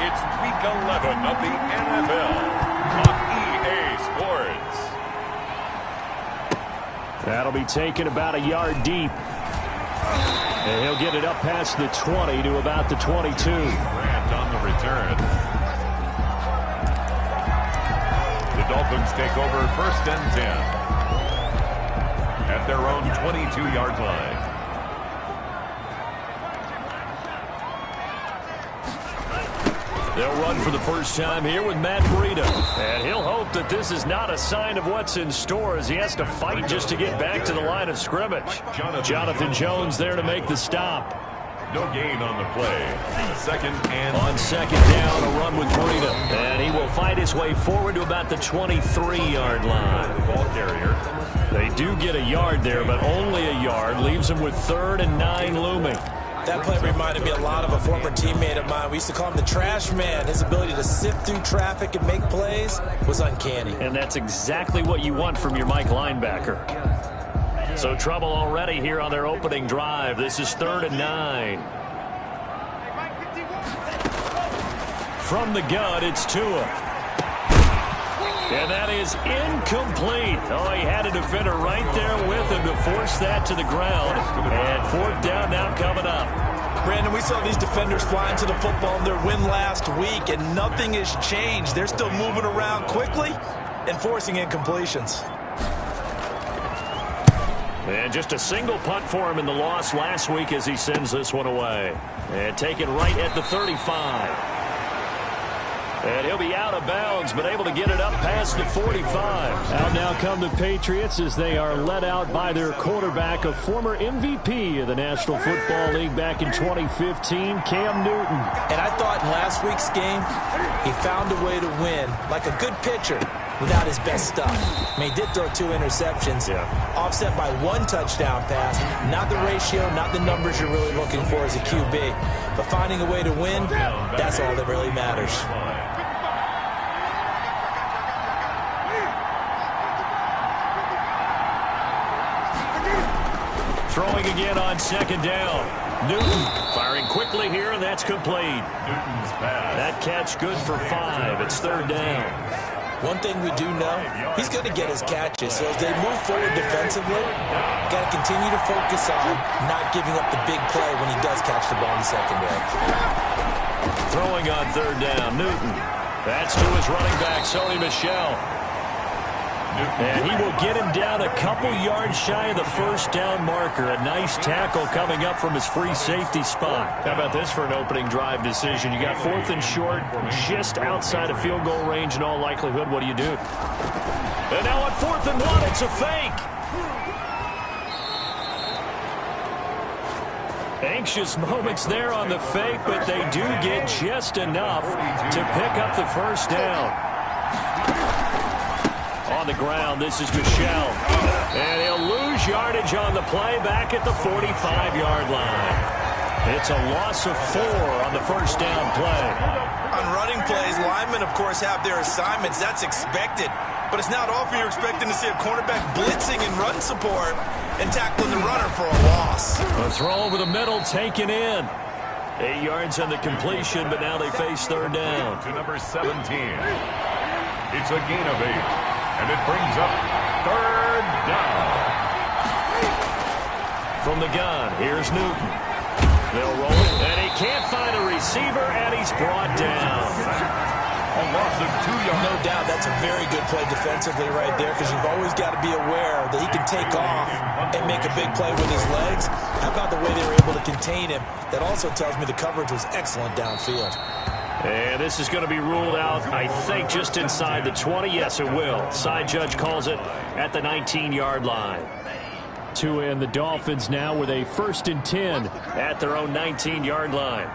It's Week 11 of the NFL on EA Sports. That'll be taken about a yard deep. And he'll get it up past the 20 to about the 22. Grant on the return. The Dolphins take over 1st and 10 at their own 22-yard line. They'll run for the first time here with Matt Breida. And he'll hope that this is not a sign of what's in store as he has to fight just to get back to the line of scrimmage. Jonathan Jones there to make the stop. No gain on the play. On second down, a run with Breida. And he will fight his way forward to about the 23-yard line. Ball carrier. They do get a yard there, but only a yard. Leaves them with 3rd and 9 looming. That play reminded me a lot of a former teammate of mine. We used to call him the trash man. His ability to sift through traffic and make plays was uncanny. And that's exactly what you want from your Mike linebacker. So trouble already here on their opening drive. This is 3rd and 9. From the gun, it's Tua. And that is incomplete. Oh, he had a defender right there with him to force that to the ground. And 4th down now coming up. Brandon, we saw these defenders flying to the football in their win last week, and nothing has changed. They're still moving around quickly and forcing incompletions. And just a single punt for him in the loss last week as he sends this one away. And taken right at the 35. And he'll be out of bounds, but able to get it up past the 45. Out now come the Patriots as they are led out by their quarterback, a former MVP of the National Football League back in 2015, Cam Newton. And I thought in last week's game, he found a way to win, like a good pitcher, without his best stuff. I mean, he did throw 2 interceptions, offset by 1 touchdown pass. Not the ratio, not the numbers you're really looking for as a QB. But finding a way to win, that's all that really matters. Throwing again on second down. Newton firing quickly here, and that's complete. Newton's pass. That catch good for 5. It's 3rd down. One thing we do know, he's going to get his catches. So as they move forward defensively, got to continue to focus on not giving up the big play when he does catch the ball in the secondary. Throwing on 3rd down, Newton. That's to his running back, Sony Michel. And he will get him down a couple yards shy of the 1st down marker. A nice tackle coming up from his free safety spot. How about this for an opening drive decision? You got 4th and short, just outside of field goal range in all likelihood. What do you do? And now on 4th and 1, it's a fake. Anxious moments there on the fake, but they do get just enough to pick up the 1st down. On the ground, this is Michel. And he'll lose yardage on the play back at the 45-yard line. It's a loss of 4 on the 1st down play. On running plays, linemen, of course, have their assignments. That's expected. But it's not often you're expecting to see a cornerback blitzing in run support and tackling the runner for a loss. A throw over the middle taken in. 8 yards on the completion, but now they face 3rd down. To number 17. It's a gain of 8. And it brings up 3rd down. From the gun, here's Newton. They'll roll it, and he can't find a receiver, and he's brought down. A loss of 2 yards. No doubt that's a very good play defensively right there, because you've always got to be aware that he can take off and make a big play with his legs. How about the way they were able to contain him? That also tells me the coverage was excellent downfield. And this is going to be ruled out, I think, just inside the 20. Yes, it will. Side judge calls it at the 19-yard line. Tua and the Dolphins now with a 1st and 10 at their own 19-yard line.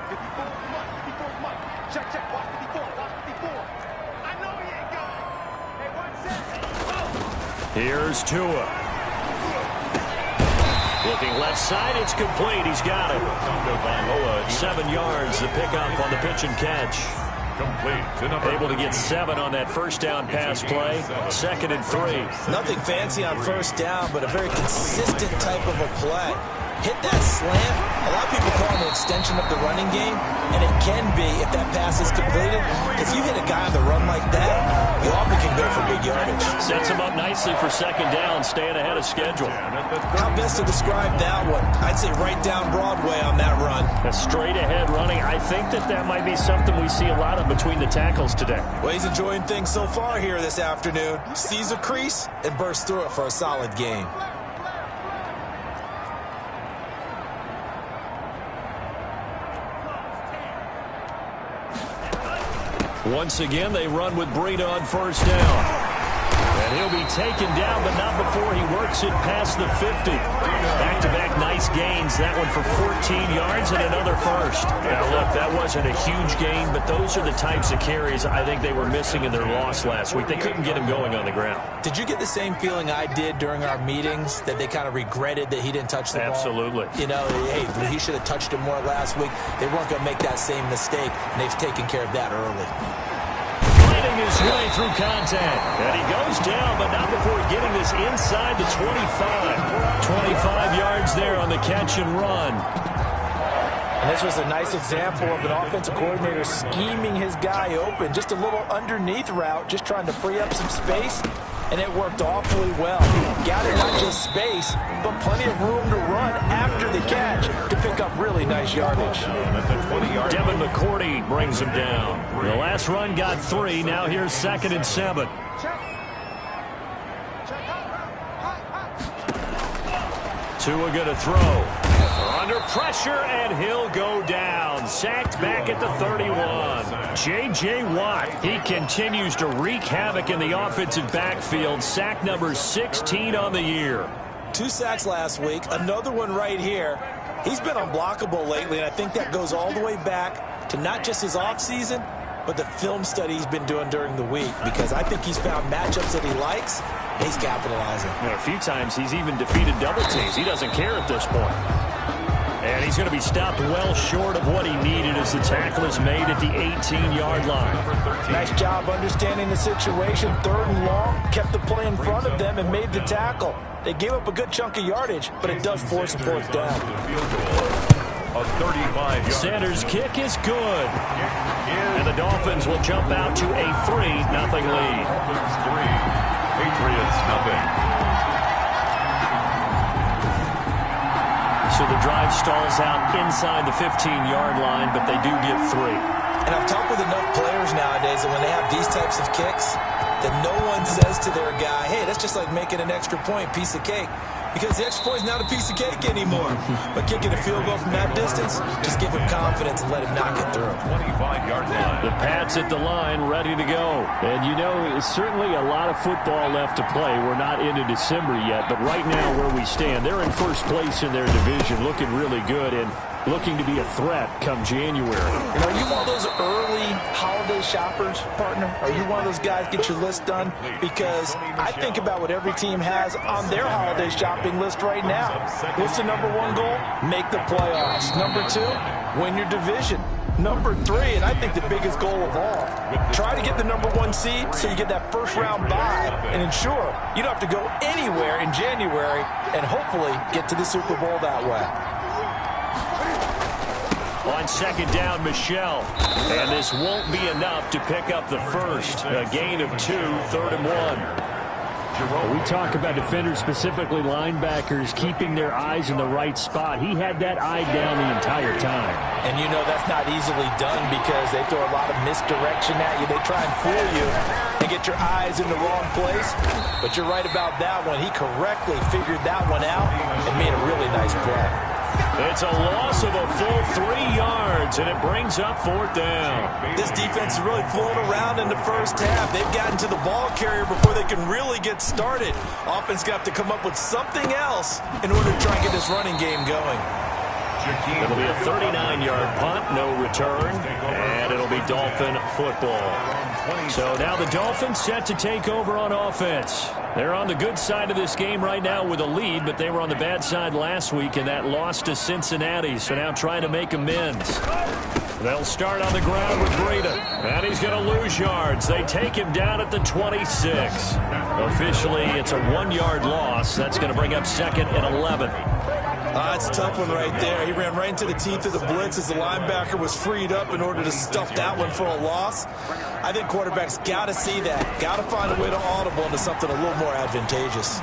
Here's Tua. Looking left side, it's complete. He's got it. 7 yards, the pickup on the pitch and catch. Able to get 7 on that 1st down pass play. 2nd and 3. Nothing fancy on 1st down, but a very consistent type of a play. hit that slant. A lot of people call it an extension of the running game, and it can be if that pass is completed. Because you hit a guy on the run like that, you often can go for big yardage. Sets him up nicely for second down, staying ahead of schedule. How best to describe that one? I'd say right down Broadway on that run. A straight ahead running. I think that might be something we see a lot of between the tackles today. Well, he's enjoying things so far here this afternoon. Sees a crease and bursts through it for a solid game. Once again, they run with Breida on first down. And he'll be taken down, but not before he works it past the 50. Back-to-back nice gains. That one for 14 yards and another first. Now, look, that wasn't a huge gain, but those are the types of carries I think they were missing in their loss last week. They couldn't get him going on the ground. Did you get the same feeling I did during our meetings, that they kind of regretted that he didn't touch the ball? Absolutely. You know, hey, he should have touched it more last week. They weren't going to make that same mistake, and they've taken care of that early. His way through contact. And he goes down, but not before getting this inside the 25. 25 yards there on the catch and run. And this was a nice example of an offensive coordinator scheming his guy open. Just a little underneath route, just trying to free up some space. And it worked awfully well. Gathered not just space, but plenty of room to run after the catch to pick up really nice yardage. Devin McCourty brings him down. The last run got 3. Now here's 2nd and 7. Tua going to throw. Under pressure, and he'll go down. Sacked back at the 31. J.J. Watt, he continues to wreak havoc in the offensive backfield. Sack number 16 on the year. 2 sacks last week, another one right here. He's been unblockable lately, and I think that goes all the way back to not just his offseason, but the film study he's been doing during the week, because I think he's found matchups that he likes, and he's capitalizing. You know, a few times he's even defeated double teams. He doesn't care at this point. And he's going to be stopped well short of what he needed as the tackle is made at the 18-yard line. Nice job understanding the situation. 3rd and long, kept the play in front of them and made the tackle. They gave up a good chunk of yardage, but it does force a 4th down. A 35-yard. Sanders' kick is good. And the Dolphins will jump out to a 3-0 lead. 3. Patriots, nothing. So the drive stalls out inside the 15-yard line, but they do get 3. And I've talked with enough players nowadays that when they have these types of kicks, that no one says to their guy, hey, that's just like making an extra point, piece of cake. Because the extra point is not a piece of cake anymore. But kicking a field goal from that distance, just give him confidence and let him knock it through. 25-yard line. The Pats at the line, ready to go. And you know, certainly a lot of football left to play. We're not into December yet, but right now where we stand, they're in first place in their division, looking really good and looking to be a threat come January. You know, are you one of those early holiday shoppers, partner? Are you one of those guys get your list done? Because I think about what every team has on their holiday shopping list right now. What's the number 1 goal? Make the playoffs. Number 2, win your division. Number 3, and I think the biggest goal of all, try to get the number 1 seed so you get that first-round bye and ensure you don't have to go anywhere in January and hopefully get to the Super Bowl that way. On 2nd down, Michelle. And this won't be enough to pick up the first. A gain of 2, 3rd and 1. We talk about defenders, specifically linebackers, keeping their eyes in the right spot. He had that eye down the entire time. And you know that's not easily done because they throw a lot of misdirection at you. They try and fool you and get your eyes in the wrong place. But you're right about that one. He correctly figured that one out and made a really nice play. It's a loss of a full 3 yards, and it brings up 4th down. This defense is really flown around in the first half. They've gotten to the ball carrier before they can really get started. Offense got to come up with something else in order to try and get this running game going. It'll be a 39-yard punt, no return, and it'll be Dolphin football. So now the Dolphins set to take over on offense. They're on the good side of this game right now with a lead, but they were on the bad side last week in that loss to Cincinnati, so now trying to make amends. They'll start on the ground with Breida, and he's going to lose yards. They take him down at the 26. Officially, it's a 1-yard loss. That's going to bring up 2nd and 11. That's a tough one right there. He ran right into the teeth of the blitz as the linebacker was freed up in order to stuff that one for a loss. I think quarterbacks got to see that. Got to find a way to audible into something a little more advantageous.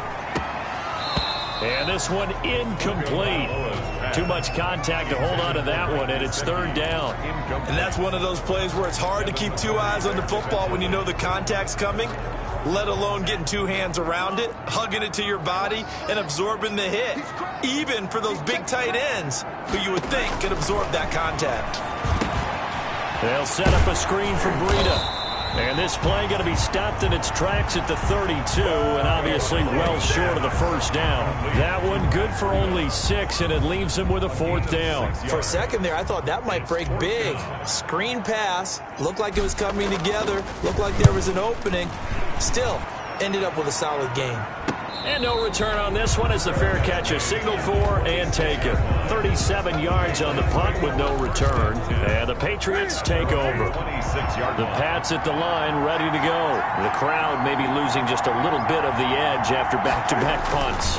And this one incomplete. Too much contact to hold on to that one, and it's third down. And that's one of those plays where it's hard to keep two eyes on the football when you know the contact's coming, let alone getting two hands around it, hugging it to your body, and absorbing the hit, even for those big tight ends who you would think could absorb that contact. They'll set up a screen for Breida. And this play going to be stopped in its tracks at the 32, and obviously well short of the first down. That one good for only 6, and it leaves him with a fourth down. For a second there, I thought that might break big. Screen pass, looked like it was coming together, looked like there was an opening. Still, ended up with a solid gain. And no return on this one as the fair catch is signaled for and taken. 37 yards on the punt with no return. And the Patriots take over. The Pats at the line ready to go. The crowd may be losing just a little bit of the edge after back-to-back punts.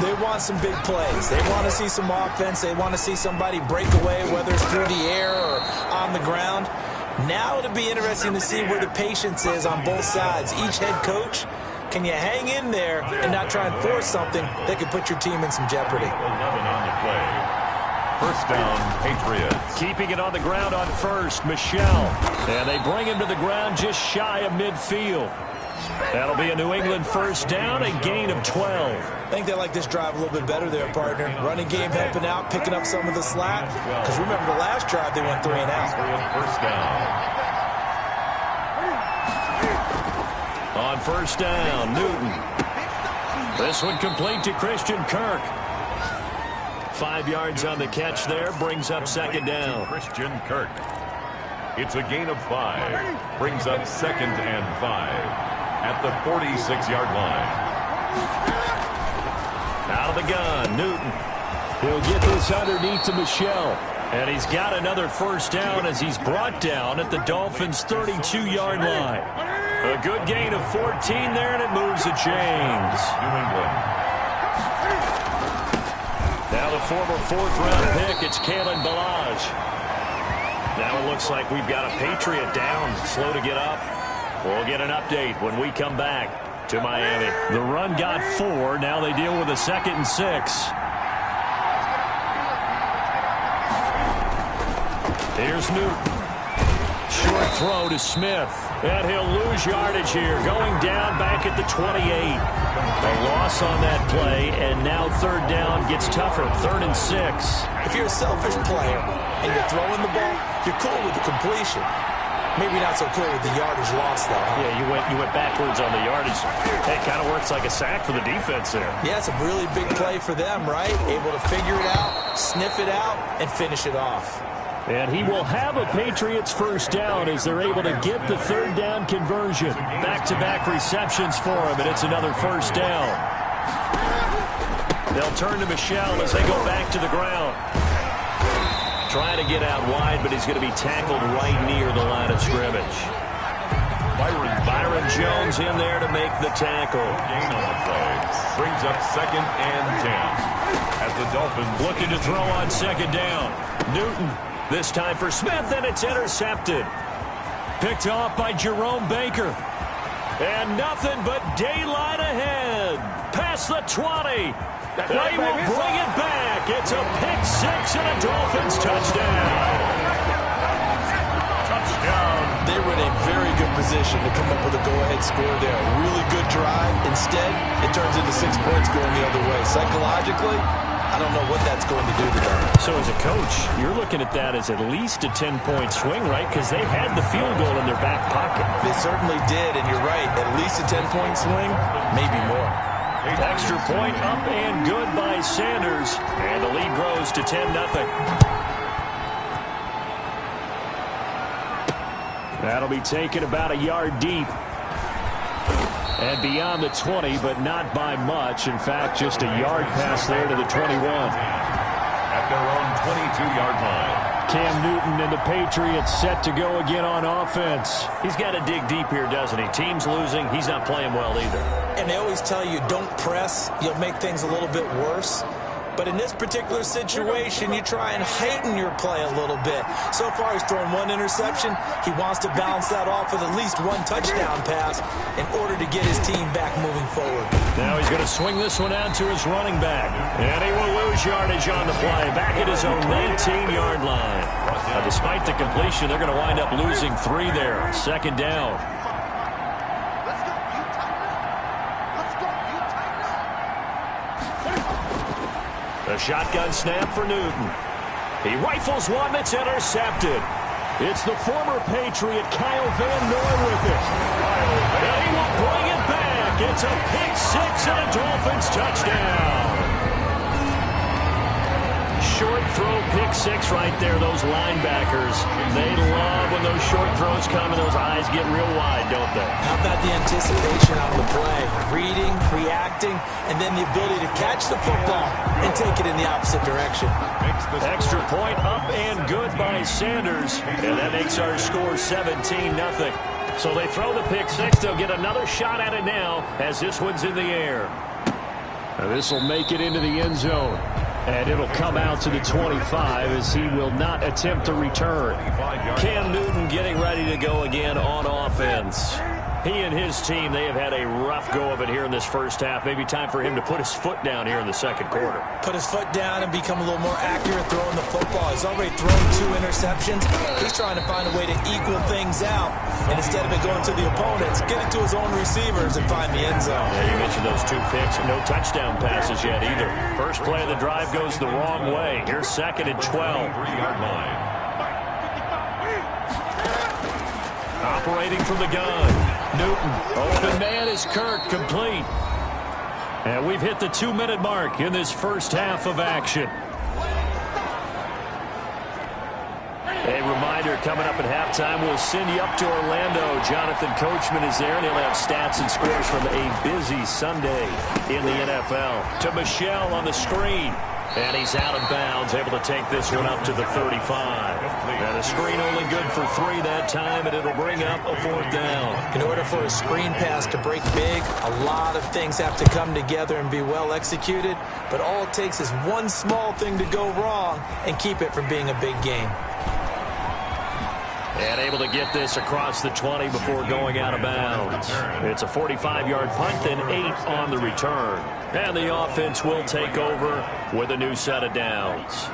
They want some big plays. They want to see some offense. They want to see somebody break away, whether it's through the air or on the ground. Now it'll be interesting to see where the patience is on both sides. Each head coach, can you hang in there and not try and force something that could put your team in some jeopardy? 11 on the play. First down, Patriots. Keeping it on the ground on first, Michelle. And they bring him to the ground just shy of midfield. That'll be a New England first down, a gain of 12. I think they like this drive a little bit better there, partner. Running game helping out, picking up some of the slack. Because remember the last drive, they went 3 and out. First down. On first down, Newton. This one complete to Christian Kirk. 5 yards on the catch there, brings up second down. Christian Kirk. It's a gain of 5. Brings up second and 5 at the 46-yard line. Out of the gun, Newton. He'll get this underneath to Michelle. And he's got another first down as he's brought down at the Dolphins' 32-yard line. A good gain of 14 there, and it moves the chains. New England. Now the former fourth-round pick, it's Kalen Ballage. Now it looks like we've got a Patriot down, slow to get up. We'll get an update when we come back to Miami. The run got 4. Now they deal with a 2nd and 6. Here's Newton. Short throw to Smith. And he'll lose yardage here. Going down back at the 28. A loss on that play, and now third down gets tougher. 3rd and 6. If you're a selfish player and you're throwing the ball, you're cool with the completion. Maybe not so cool with the yardage loss, though. Yeah, you went backwards on the yardage. It kind of works like a sack for the defense there. Yeah, it's a really big play for them, right? Able to figure it out, sniff it out, and finish it off. And he will have a Patriots first down as they're able to get the third down conversion. Back-to-back receptions for him, and it's another first down. They'll turn to Michelle as they go back to the ground. Trying to get out wide, but he's going to be tackled right near the line of scrimmage. Byron Jones in there to make the tackle. Gain on the play. Brings up 2nd and 10. As the Dolphins looking to throw on 2nd down. Newton. This time for Smith, and it's intercepted. Picked off by Jerome Baker. And nothing but daylight ahead. Past the 20. They will bring it back. It's a pick 6 and a Dolphins touchdown. touchdown. They were in a very good position to come up with a go-ahead score there. A really good drive. Instead, it turns into 6 points going the other way. Psychologically, I don't know what that's going to do to them. So as a coach, you're looking at that as at least a 10-point swing, right? Because they had the field goal in their back pocket. They certainly did, and you're right. At least a 10-point swing, maybe more. Extra point up and good by Sanders. And the lead grows to 10-0. That'll be taken about a yard deep. And beyond the 20, but not by much. In fact, just a yard pass there to the 21. At their own 22-yard line. Cam Newton and the Patriots set to go again on offense. He's got to dig deep here, doesn't he? Team's losing. He's not playing well either. And they always tell you, don't press. You'll make things a little bit worse. But in this particular situation, you try and heighten your play a little bit. So far, he's thrown one interception. He wants to balance that off with at least one touchdown pass in order to get his team back moving forward. Now he's going to swing this one out to his running back. And he will lose yardage on the play. Back at his own 19-yard line. Now, despite the completion, they're going to wind up losing 3 there. Second down. A shotgun snap for Newton. He rifles one that's intercepted. It's the former Patriot Kyle Van Noy with it. And he will bring it back. It's a pick 6 and a Dolphins touchdown. Short throw pick 6 right there. Those linebackers, they love when those short throws come and those eyes get real wide, don't they? How about the anticipation on the play? Reading, reacting, and then the ability to catch the football and take it in the opposite direction. Extra point up and good by Sanders. And that makes our score 17-0. So they throw the pick 6. They'll get another shot at it now as this one's in the air. This will make it into the end zone. And it'll come out to the 25 as he will not attempt to return. Cam Newton getting ready to go again on offense. He and his team, they have had a rough go of it here in this first half. Maybe time for him to put his foot down here in the second quarter. Put his foot down and become a little more accurate throwing the football. He's already thrown 2 interceptions. He's trying to find a way to equal things out. And instead of it going to the opponents, get it to his own receivers and find the end zone. Yeah, you mentioned those 2 picks. No touchdown passes yet either. First play of the drive goes the wrong way. Here's second and 12. 3-yard line. Operating from the gun. Newton, open man is Kirk, complete. And we've hit the 2-minute mark in this first half of action. A reminder coming up at halftime, we'll send you up to Orlando. Jonathan Coachman is there, and he'll have stats and scores from a busy Sunday in the NFL. To Michelle on the screen. And he's out of bounds, able to take this one up to the 35. And a screen only good for 3 that time, and it'll bring up a 4th down. In order for a screen pass to break big, a lot of things have to come together and be well executed. But all it takes is one small thing to go wrong and keep it from being a big game. And able to get this across the 20 before going out of bounds. It's a 45-yard punt, then 8 on the return. And the offense will take over with a new set of downs.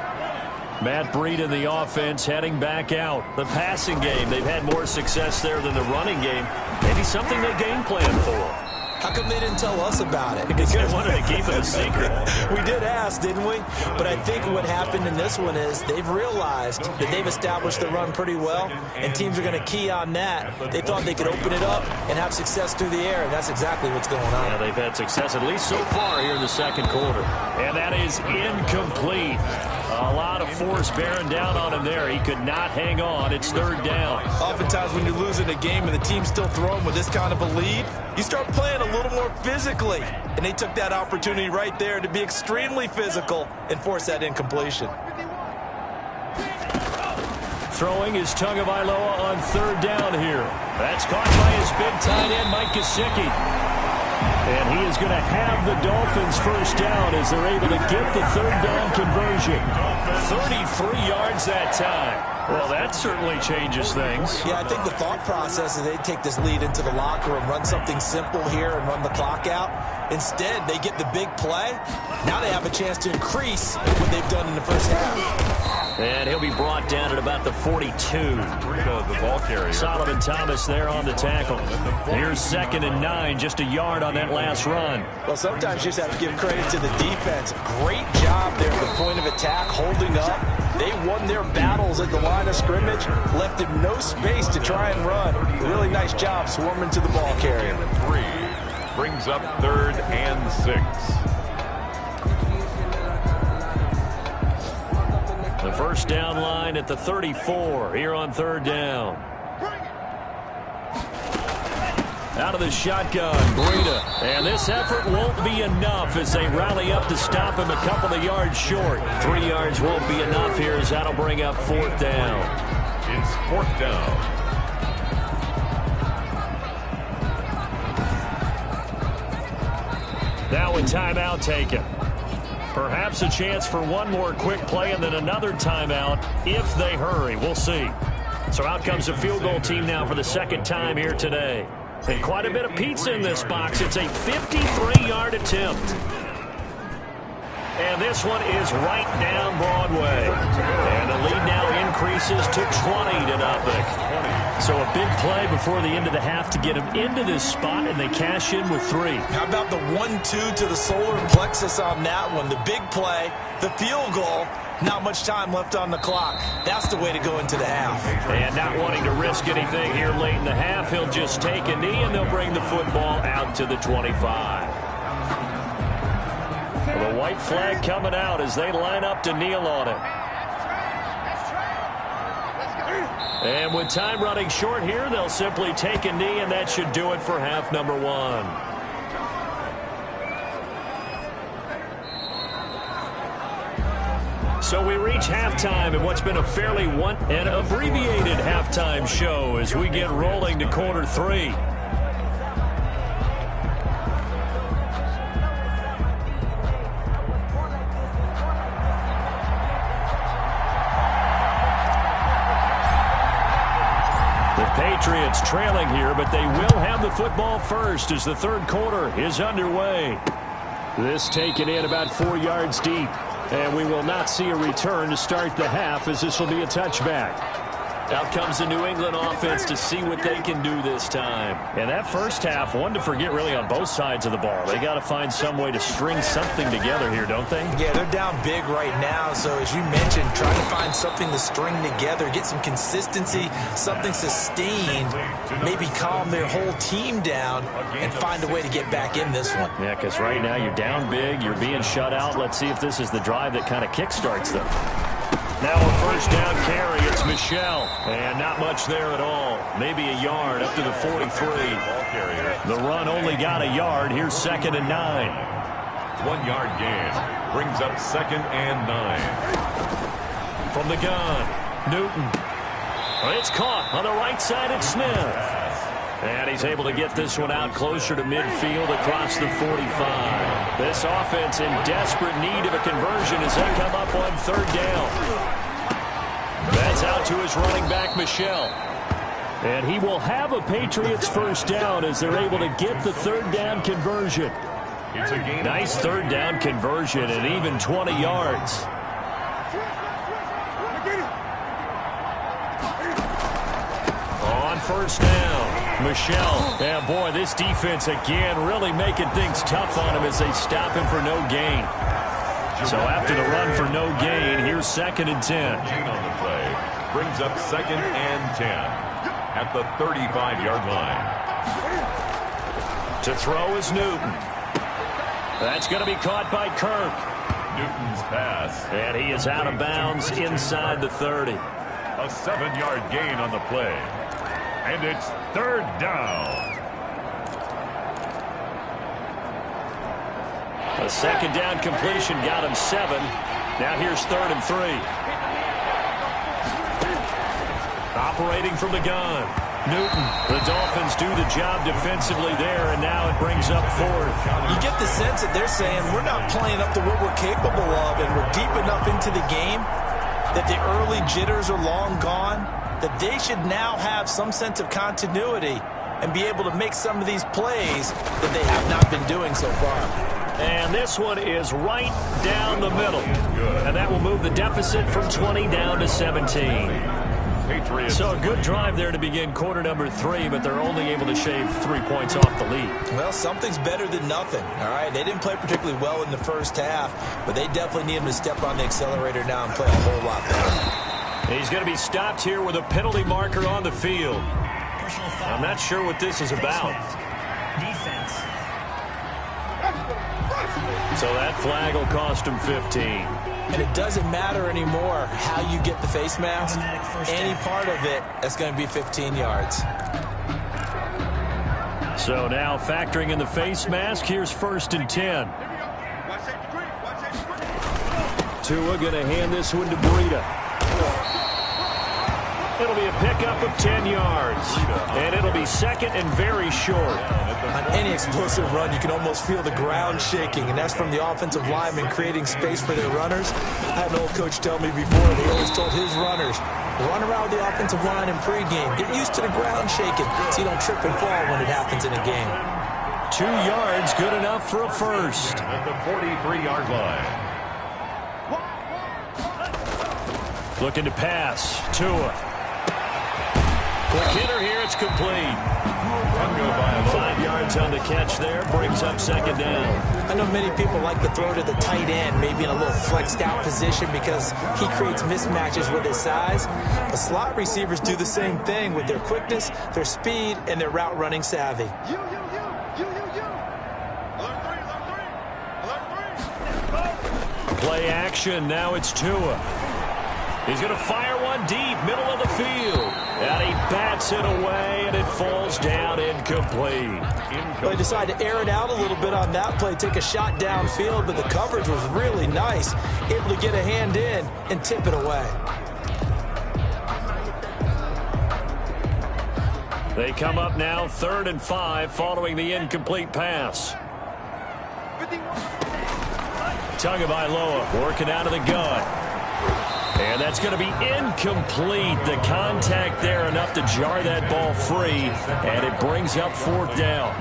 Matt Breed in the offense heading back out. The passing game, they've had more success there than the running game. Maybe something they game plan for. How come they didn't tell us about it? Because they wanted to keep it a secret. We did ask, didn't we? But I think what happened in this one is they've realized that they've established the run pretty well, and teams are going to key on that. They thought they could open it up and have success through the air, and that's exactly what's going on. Yeah, they've had success at least so far here in the second quarter. And that is incomplete. A lot of force bearing down on him there. He could not hang on. It's 3rd down. Oftentimes when you're losing a game and the team's still throwing with this kind of a lead, you start playing a little more physically. And they took that opportunity right there to be extremely physical and force that incompletion. Throwing is Tagovailoa on 3rd down here. That's caught by his big tight end, Mike Gesicki. And he is going to have the Dolphins first down as they're able to get the 3rd down conversion. 33 yards that time. Well, that certainly changes things. Yeah, I think the thought process is they take this lead into the locker room, run something simple here and run the clock out. Instead, they get the big play. Now they have a chance to increase what they've done in the first half. And he'll be brought down at about the 42. The ball carrier. Solomon Thomas there on the tackle. Here's 2nd and 9, just a yard on that last run. Well, sometimes you just have to give credit to the defense. Great job there at the point of attack, holding up. They won their battles at the line of scrimmage, left him no space to try and run. Really nice job swarming to the ball carrier. 3 brings up 3rd and 6. The first down line at the 34 here on 3rd down. Out of the shotgun, Breida. And this effort won't be enough as they rally up to stop him a couple of yards short. 3 yards won't be enough here as that'll bring up 4th down. It's 4th down. Now a timeout taken. Perhaps a chance for one more quick play and then another timeout if they hurry. We'll see. So out comes the field goal team now for the second time here today. And quite a bit of pizza in this box. It's a 53-yard attempt. And this one is right down Broadway. And the lead now increases to 20-0. So a big play before the end of the half to get them into this spot, and they cash in with 3. How about the 1-2 to the solar plexus on that one? The big play, the field goal, not much time left on the clock. That's the way to go into the half. And not wanting to risk anything here late in the half, he'll just take a knee, and they'll bring the football out to the 25. The white flag coming out as they line up to kneel on it. And with time running short here, they'll simply take a knee, and that should do it for half number 1. So we reach halftime in what's been a fairly an abbreviated halftime show as we get rolling to quarter 3. Patriots trailing here, but they will have the football first as the third quarter is underway. This taken in about 4 yards deep, and we will not see a return to start the half as this will be a touchback. Out comes the New England offense to see what they can do this time. And that first half, one to forget really on both sides of the ball. They got to find some way to string something together here, don't they? Yeah, they're down big right now. So as you mentioned, trying to find something to string together, get some consistency, something sustained, maybe calm their whole team down and find a way to get back in this one. Yeah, because right now you're down big, you're being shut out. Let's see if this is the drive that kind of kickstarts them. Now a first down carry, it's Michel. And not much there at all. Maybe a yard up to the 43. The run only got a yard. Here's 2nd and 9. 1 yard gain. Brings up 2nd and 9. From the gun, Newton. It's caught on the right side at Smith. And he's able to get this one out closer to midfield across the 45. This offense in desperate need of a conversion as they come up on 3rd down. That's out to his running back, Michel. And he will have a Patriots first down as they're able to get the 3rd down conversion. Nice 3rd down conversion at even 20 yards. On first down. Michel, and boy, this defense again really making things tough on him as they stop him for no gain. So after the run for no gain, here's 2nd and 10. On the play brings up 2nd and 10 at the 35-yard line. To throw is Newton. That's going to be caught by Kirk. Newton's pass. And he is out of bounds inside the 30. A 7-yard gain on the play. And it's 3rd down. A 2nd down completion got him 7. Now here's 3rd and 3. Operating from the gun. Newton. The Dolphins do the job defensively there, and now it brings up 4th. You get the sense that they're saying we're not playing up to what we're capable of, and we're deep enough into the game that the early jitters are long gone, that they should now have some sense of continuity and be able to make some of these plays that they have not been doing so far. And this one is right down the middle. And that will move the deficit from 20 down to 17. Patriots. So a good drive there to begin quarter number 3, but they're only able to shave 3 points off the lead. Well, something's better than nothing, all right? They didn't play particularly well in the first half, but they definitely need him to step on the accelerator now and play a whole lot better. He's going to be stopped here with a penalty marker on the field. I'm not sure what this is about. Defense. So that flag will cost him 15. And it doesn't matter anymore how you get the face mask. Any part of it, that's going to be 15 yards. So now factoring in the face mask, here's 1st and 10. Tua going to hand this one to Breida. It'll be a pickup of 10 yards. And it'll be second and very short. On any explosive run, you can almost feel the ground shaking, and that's from the offensive linemen creating space for their runners. I had an old coach tell me before, they always told his runners, run around the offensive line in pregame. Get used to the ground shaking so you don't trip and fall when it happens in a game. 2 yards, good enough for a first. At the 43-yard line. Looking to pass. Tua. Quick hitter here. It's complete. 5 yards on the catch there. Brings up second down. I know many people like to throw to the tight end, maybe in a little flexed out position because he creates mismatches with his size. But slot receivers do the same thing with their quickness, their speed, and their route running savvy. Play action. Now it's Tua. He's going to fire one deep, middle of the field. And he bats it away, and it falls down incomplete. Well, he decided to air it out a little bit on that play, take a shot downfield, but the coverage was really nice. Able to get a hand in and tip it away. They come up now 3rd and 5 following the incomplete pass. Tagovailoa working out of the gun. And that's going to be incomplete. The contact there enough to jar that ball free, and it brings up 4th down.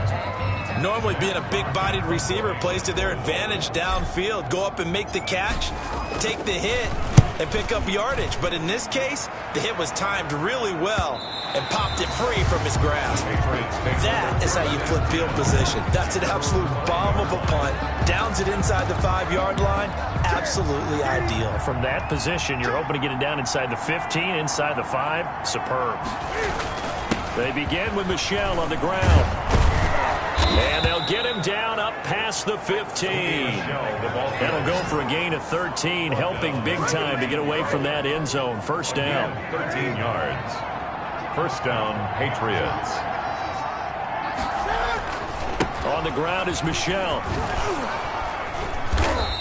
Normally being a big-bodied receiver plays to their advantage downfield. Go up and make the catch, take the hit, and pick up yardage. But in this case, the hit was timed really well and popped it free from his grasp. That is how you flip field position. That's an absolute bomb of a punt. Downs it inside the 5-yard line. Absolutely ideal. From that position, you're hoping to get it down inside the 15, inside the 5. Superb. They begin with Michel on the ground. And they'll get him down up past the 15. That'll go for a gain of 13, helping big time to get away from that end zone. 1st down. 13 yards. 1st down, Patriots. On the ground is Michel.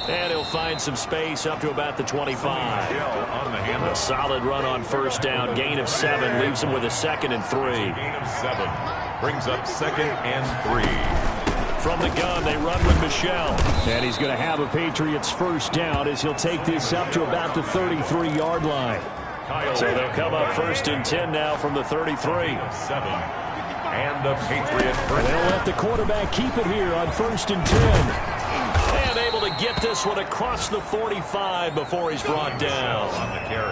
And he'll find some space up to about the 25. A solid run on 1st down. Gain of 7 leaves him with a 2nd and 3. Gain of 7 brings up 2nd and 3. From the gun, they run with Michel. And he's going to have a Patriots 1st down as he'll take this up to about the 33-yard line. So they'll come up 1st and 10 now from the 33. 7. And the Patriots. They'll let the quarterback keep it here on 1st and 10. And able to get this one across the 45 before he's brought down.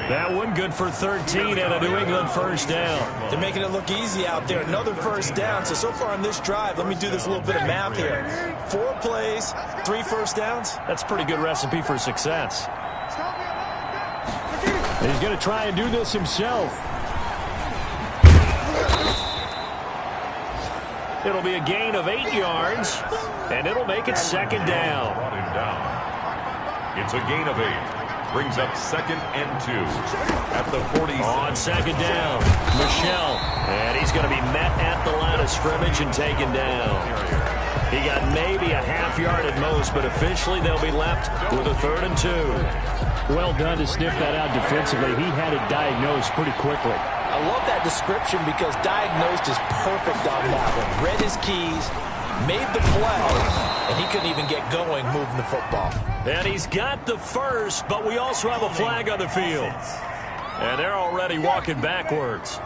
That one good for 13 and a New England 1st down. They're making it look easy out there. Another 1st down. So far on this drive, let me do this little bit of math here. 4 plays, 3 1st downs. That's a pretty good recipe for success. He's going to try and do this himself. It'll be a gain of 8 yards, and it'll make it 2nd down. Brought him down. It's a gain of 8. Brings up 2nd and 2 at the 40. On 2nd down, Michel, and he's going to be met at the line of scrimmage and taken down. He got maybe a half yard at most, but officially they'll be left with a 3rd and 2. Well done to sniff that out defensively. He had it diagnosed pretty quickly. I love that description because diagnosed is perfect on that one. Read his keys, made the play, and he couldn't even get going moving the football. And he's got the 1st, but we also have a flag on the field. And they're already walking backwards.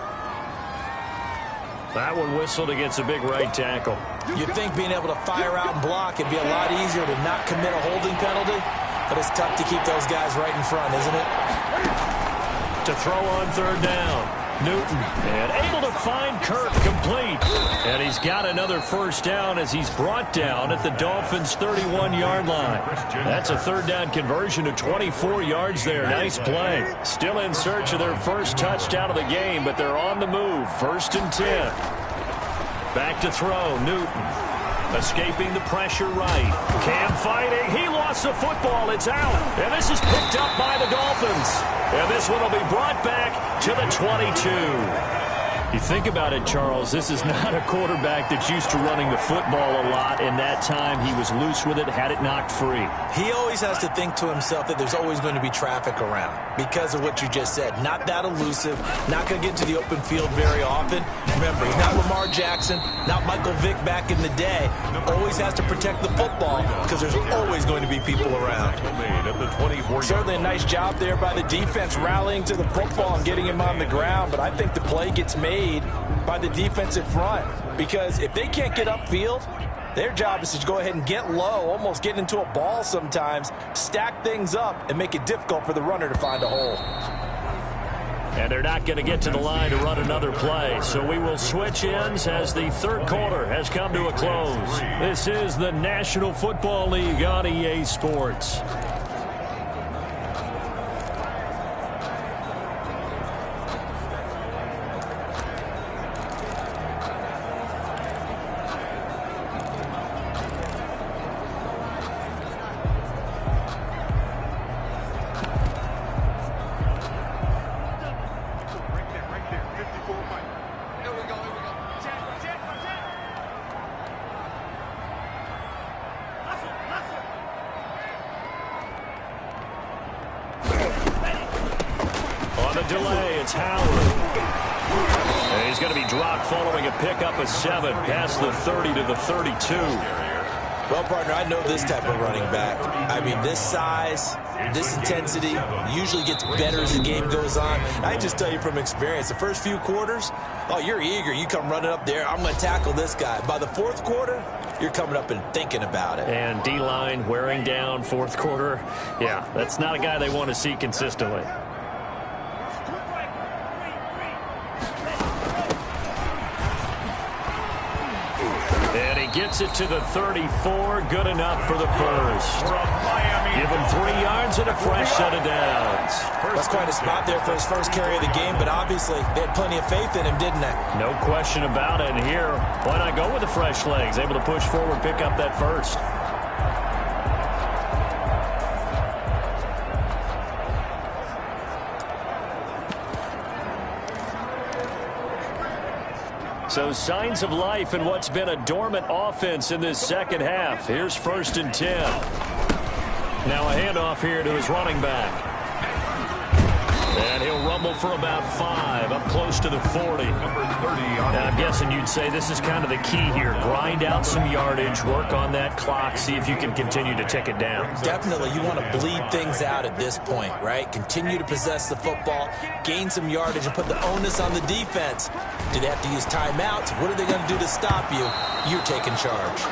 That one whistled against a big right tackle. You'd think being able to fire out and block would be a lot easier to not commit a holding penalty, but it's tough to keep those guys right in front, isn't it? To throw on 3rd down. Newton, and able to find Kirk complete. And he's got another 1st down as he's brought down at the Dolphins' 31-yard line. That's a 3rd down conversion to 24 yards there. Nice play. Still in search of their 1st touchdown of the game, but they're on the move. 1st and 10. Back to throw, Newton. Escaping the pressure right. Cam fighting. He lost the football. It's out. And this is picked up by the Dolphins. And this one will be brought back to the 22. You think about it, Charles, this is not a quarterback that's used to running the football a lot, and that time he was loose with it, had it knocked free. He always has to think to himself that there's always going to be traffic around because of what you just said. Not that elusive, not going to get to the open field very often. Remember, he's not Lamar Jackson, not Michael Vick back in the day. Always has to protect the football because there's always going to be people around. Certainly a nice job there by the defense rallying to the football and getting him on the ground, but I think the play gets made by the defensive front because if they can't get upfield, their job is to go ahead and get low, almost get into a ball sometimes, stack things up, and make it difficult for the runner to find a hole. And they're not going to get to the line to run another play, so we will switch ends as the third quarter has come to a close. This is the National Football League on EA Sports. Delay, it's Howard. And he's going to be dropped following a pickup of 7 past the 30 to the 32. Well, partner, I know this type of running back. I mean, this size, this intensity usually gets better as the game goes on. I just tell you from experience, the first few quarters, oh, you're eager. You come running up there, I'm going to tackle this guy. By the fourth quarter, you're coming up and thinking about it. And D-line wearing down fourth quarter. Yeah, that's not a guy they want to see consistently. Gets it to the 34. Good enough for the first. Give him 3 yards and a fresh set of downs. That's quite a spot there for his first carry of the game, but obviously they had plenty of faith in him, didn't they? No question about it. And here, why not go with the fresh legs? Able to push forward, pick up that first. So signs of life in what's been a dormant offense in this second half. Here's 1st and 10. Now a handoff here to his running back. And he'll rumble for about 5, up close to the 40. Now, I'm guessing you'd say this is kind of the key here. Grind out some yardage, work on that clock, see if you can continue to tick it down. Definitely, you want to bleed things out at this point, right? Continue to possess the football, gain some yardage, and put the onus on the defense. Do they have to use timeouts? What are they going to do to stop you? You're taking charge.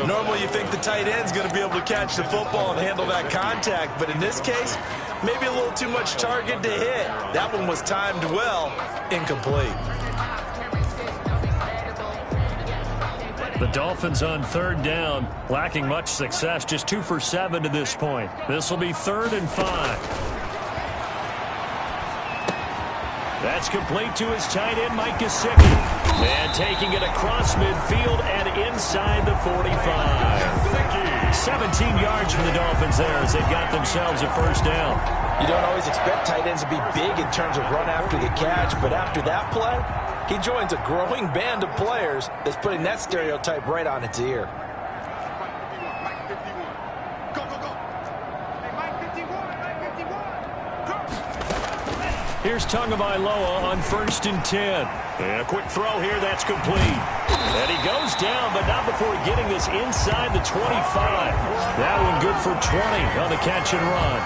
Normally you think the tight end's going to be able to catch the football and handle that contact, but in this case, maybe a little too much target to hit. That one was timed well, incomplete. The Dolphins on 3rd down, lacking much success, just 2 for 7 to this point. This will be 3rd and 5. That's complete to his tight end, Mike Gesicki. And taking it across midfield and inside the 45. 17 yards for the Dolphins there as they've got themselves a first down. You don't always expect tight ends to be big in terms of run after the catch, but after that play, he joins a growing band of players that's putting that stereotype right on its ear. Here's Tagovailoa on 1st and 10. And a quick throw here, that's complete. And he goes down, but not before getting this inside the 25. That one good for 20 on the catch and run.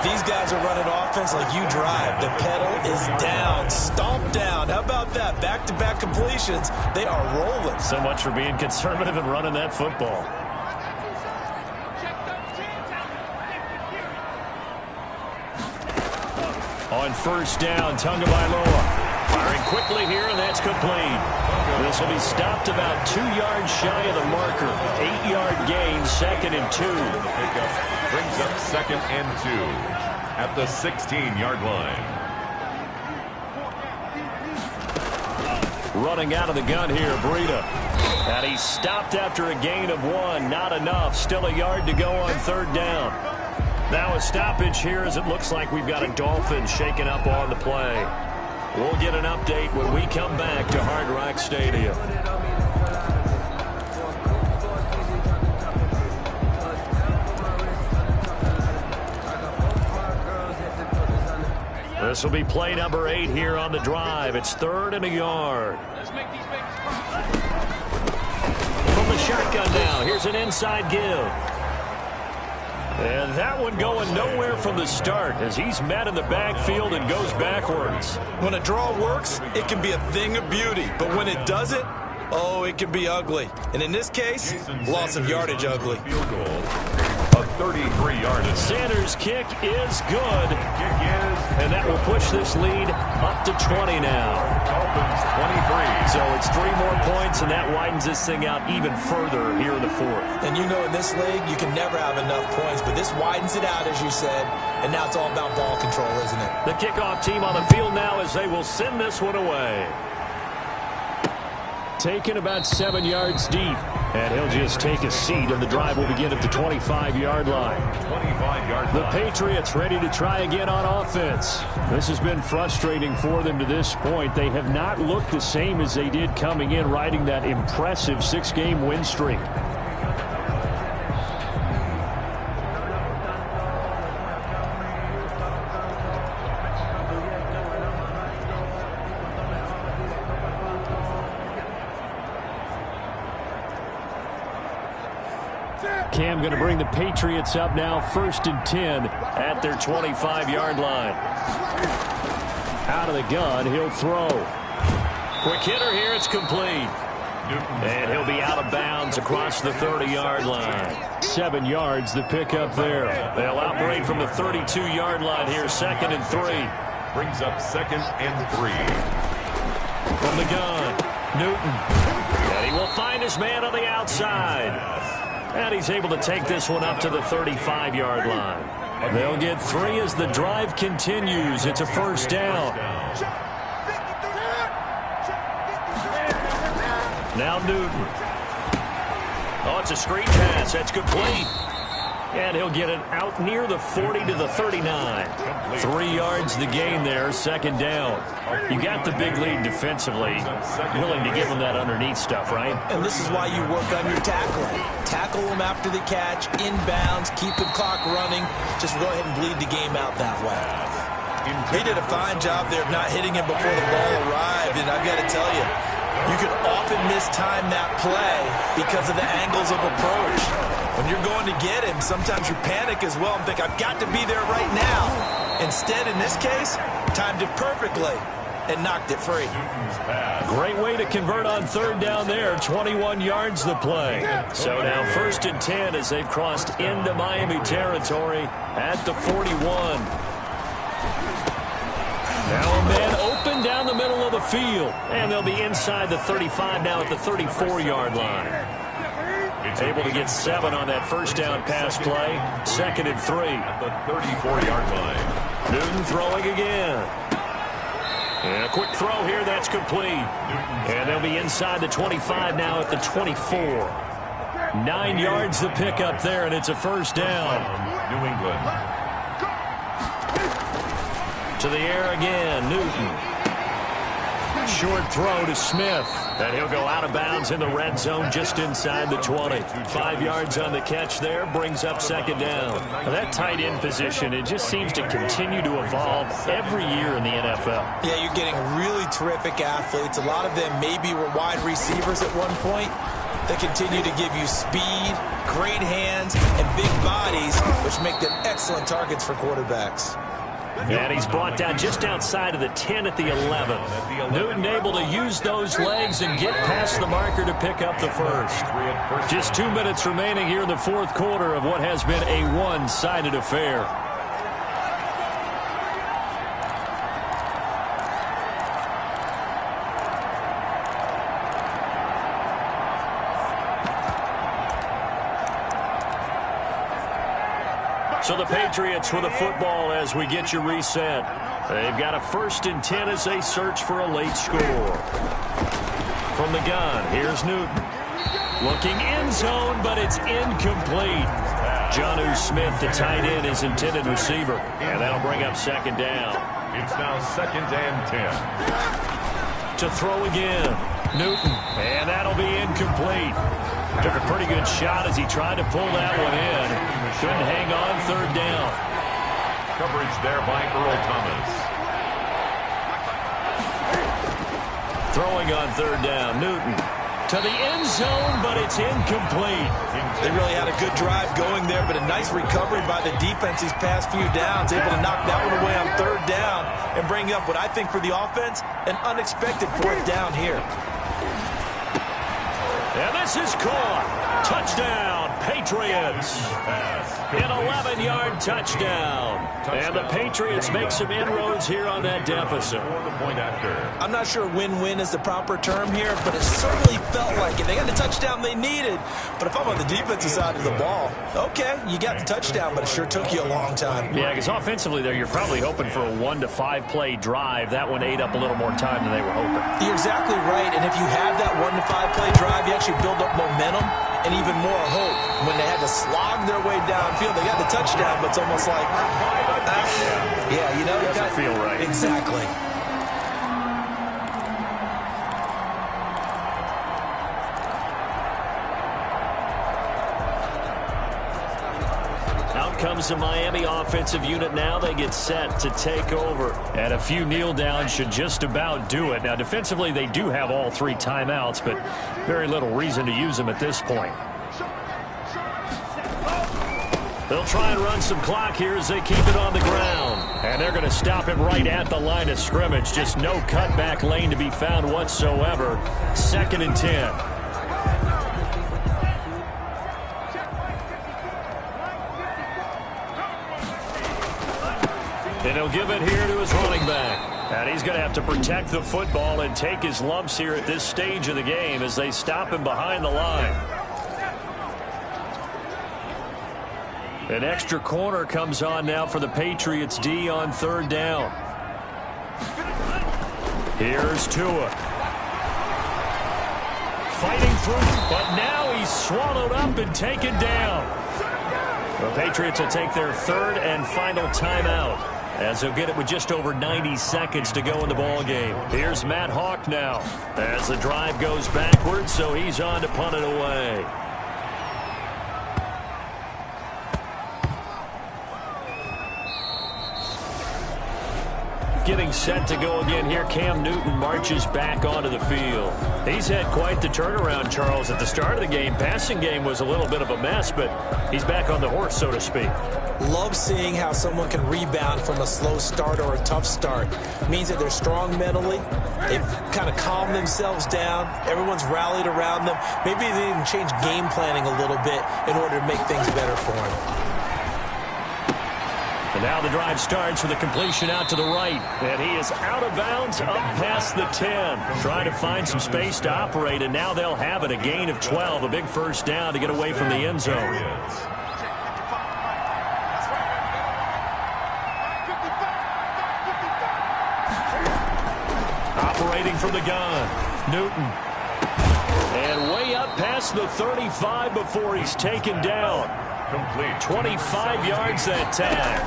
These guys are running offense like you drive. The pedal is down, stomped down. How about that? Back-to-back completions. They are rolling. So much for being conservative and running that football. On 1st down, Tagovailoa firing quickly here, and that's complete. This will be stopped about 2 yards shy of the marker. 8-yard gain, 2nd and 2. Pickup brings up 2nd and 2 at the 16-yard line. Running out of the gun here, Breida. And he's stopped after a gain of 1. Not enough. Still a yard to go on 3rd down. Now a stoppage here as it looks like we've got a Dolphin shaken up on the play. We'll get an update when we come back to Hard Rock Stadium. This will be play number 8 here on the drive. It's 3rd and a yard. From the shotgun now, here's an inside give. And that one going nowhere from the start as he's met in the backfield and goes backwards. When a draw works, it can be a thing of beauty. But when it doesn't, oh, it can be ugly. And in this case, loss of yardage ugly. Field goal. A 33-yard. Sanders' kick is good. And that will push this lead up to 20 now. Dolphins 23. So it's 3 more points, and that widens this thing out even further here in the 4th. And you know in this league, you can never have enough points, but this widens it out, as you said, and now it's all about ball control, isn't it? The kickoff team on the field now as they will send this one away. Taken about 7 yards deep. And he'll just take a seat, and the drive will begin at the 25-yard line. 25-yard line. The Patriots ready to try again on offense. This has been frustrating for them to this point. They have not looked the same as they did coming in, riding that impressive 6-game win streak. Cam going to bring the Patriots up now, 1st and 10 at their 25-yard line. Out of the gun, he'll throw. Quick hitter here, it's complete. And he'll be out of bounds across the 30-yard line. 7 yards, the pickup there. They'll operate from the 32-yard line here, 2nd and 3. Brings up 2nd and 3. From the gun, Newton. And he will find his man on the outside. And he's able to take this one up to the 35-yard line. They'll get 3 as the drive continues. It's a 1st down. Now Newton. Oh, it's a screen pass. That's complete. And he'll get it out near the 40 to the 39. 3 yards the gain there, 2nd down. You got the big lead defensively. Willing to give them that underneath stuff, right? And this is why you work on your tackling. Tackle them after the catch, inbounds, keep the clock running. Just go ahead and bleed the game out that way. He did a fine job there of not hitting him before the ball arrived, and I've got to tell you, you can often mistime that play because of the angles of approach. When you're going to get him, sometimes you panic as well and think, I've got to be there right now. Instead, in this case, timed it perfectly and knocked it free. Great way to convert on 3rd down there. 21 yards the play. So now 1st and 10 as they've crossed into Miami territory at the 41. Now a man open down the middle of the field. And they'll be inside the 35 now at the 34-yard line. Able to get 7 on that 1st down pass play. 2nd and 3. At the 34-yard line. Newton throwing again. And a quick throw here, that's complete. And they'll be inside the 25 now at the 24. 9 yards the pickup there, and it's a 1st down. New England. To the air again, Newton. Short throw to Smith. And he'll go out of bounds in the red zone just inside the 20. 5 yards on the catch there, brings up 2nd down. Now that tight end position, it just seems to continue to evolve every year in the NFL. Yeah, you're getting really terrific athletes. A lot of them maybe were wide receivers at one point. They continue to give you speed, great hands, and big bodies, which make them excellent targets for quarterbacks. And he's brought down just outside of the 10 at the 11. Newton able to use those legs and get past the marker to pick up the 1st. Just 2 minutes remaining here in the 4th quarter of what has been a one-sided affair. So the Patriots with the football as we get you reset. They've got a 1st and 10 as they search for a late score. From the gun, here's Newton. Looking end zone, but it's incomplete. Jonnu Smith, the tight end, is intended receiver. And that'll bring up 2nd down. It's now 2nd and 10. To throw again. Newton. And that'll be incomplete. Took a pretty good shot as he tried to pull that one in. Couldn't hang on 3rd down. Coverage there by Earl Thomas. Throwing on 3rd down. Newton. To the end zone, but it's incomplete. They really had a good drive going there, but a nice recovery by the defense these past few downs. Able to knock that one away on 3rd down and bring up what I think for the offense, an unexpected 4th down here. And this is caught. Touchdown, Patriots. An 11-yard touchdown. And the Patriots make some inroads here on that deficit. I'm not sure win-win is the proper term here, but it certainly felt like it. They got the touchdown they needed. But if I'm on the defensive side of the ball, okay, you got the touchdown, but it sure took you a long time. Yeah, because offensively there, you're probably hoping for a 1 to 5 play drive. That one ate up a little more time than they were hoping. You're exactly right, and if you have that 1 to 5 play drive, you actually build up momentum and even more hope. When they had to slog their way downfield, they got the touchdown, but it's almost like, yeah, you know, it doesn't feel right. Exactly. Out comes the Miami offensive unit now. They get set to take over. And a few kneel downs should just about do it. Now, defensively, they do have all 3 timeouts, but very little reason to use them at this point. They'll try and run some clock here as they keep it on the ground. And they're going to stop it right at the line of scrimmage. Just no cutback lane to be found whatsoever. 2nd and 10. And he'll give it here to his running back. And he's going to have to protect the football and take his lumps here at this stage of the game as they stop him behind the line. An extra corner comes on now for the Patriots D on 3rd down. Here's Tua. Fighting through, but now he's swallowed up and taken down. The Patriots will take their 3rd and final timeout, as they'll get it with just over 90 seconds to go in the ball game. Here's Matt Hawk now as the drive goes backwards, so he's on to punt it away. Getting set to go again here. Cam Newton marches back onto the field. He's had quite the turnaround, Charles. At the start of the game, passing game was a little bit of a mess, but he's back on the horse, so to speak. Love seeing how someone can rebound from a slow start or a tough start. It means that they're strong mentally. They've kind of calmed themselves down. Everyone's rallied around them. Maybe they even changed game planning a little bit in order to make things better for them. And now the drive starts with a completion out to the right. And he is out of bounds up past the 10. Trying to find some space to operate, and now they'll have it. A gain of 12, a big 1st down to get away from the end zone. Operating from the gun, Newton. And way up past the 35 before he's taken down. Complete. 25 yards that tag.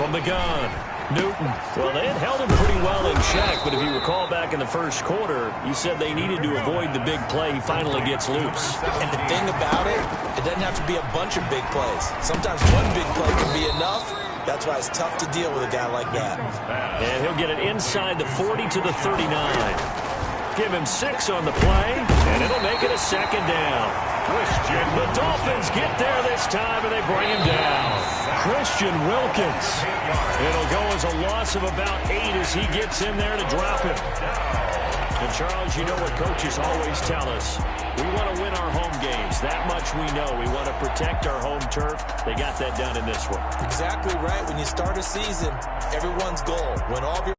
From the gun, Newton. Well, they had held him pretty well in check, but if you recall back in the 1st quarter, you said they needed to avoid the big play. He finally gets loose. And the thing about it, it doesn't have to be a bunch of big plays. Sometimes one big play can be enough. That's why it's tough to deal with a guy like that. And he'll get it inside the 40 to the 39. Give him 6 on the play, and it'll make it a 2nd down. The Dolphins get there this time, and they bring him down. Christian Wilkins. It'll go as a loss of about 8 as he gets in there to drop it. And, Charles, you know what coaches always tell us. We want to win our home games. That much we know. We want to protect our home turf. They got that done in this one. Exactly right. When you start a season, everyone's goal, win all of your